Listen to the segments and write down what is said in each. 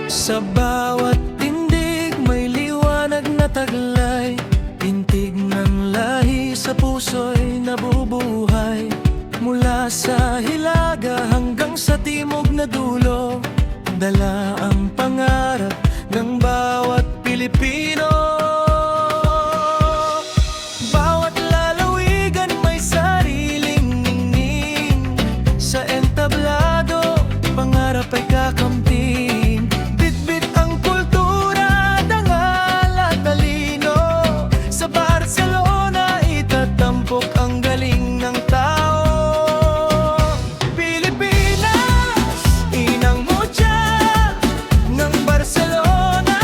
Sa bawat tindig may liwanag na taglay, tintig ng lahi sa puso'y nabubuhay. Mula sa hilaga hanggang sa timog na dulo, dala ang pangarap ng bawat Pilipino. Bawat lalawigan may sariling ningning, sa entablado pangarap ay kakamping. Bitbit ang kultura, dangal at talino, sa Barcelona itatampok ang galing ng tao. Pilipinas, inang mutya ng Barcelona,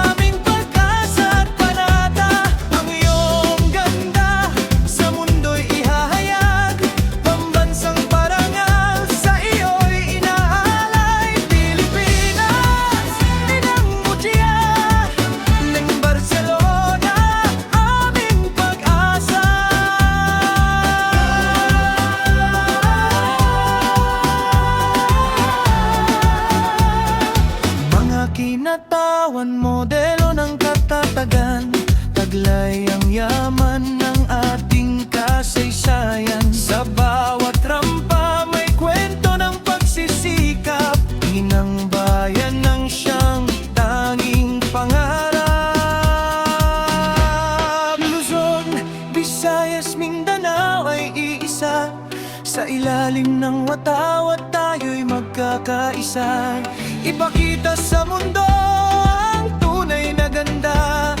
aming pag-asa at panata. Ang iyong ganda sa mundo'y ihahayag, pambansang parangal sa iyo'y inaalay. Pilipinas, inang mutya ng Barcelona, aming pag-asa. Mga kinatawan, modelo ng katatagan, taglay ang yaman ng ating kasaysayan. Sa bawat rampa may kwento ng pagsisikap, inang bayan ng siyang tanging pangarap. Luzon, Visayas, Mindanao ay iisa, sa ilalim ng watawat tayo'y magkakaisa. Ipakita sa mundo ang tunay na ganda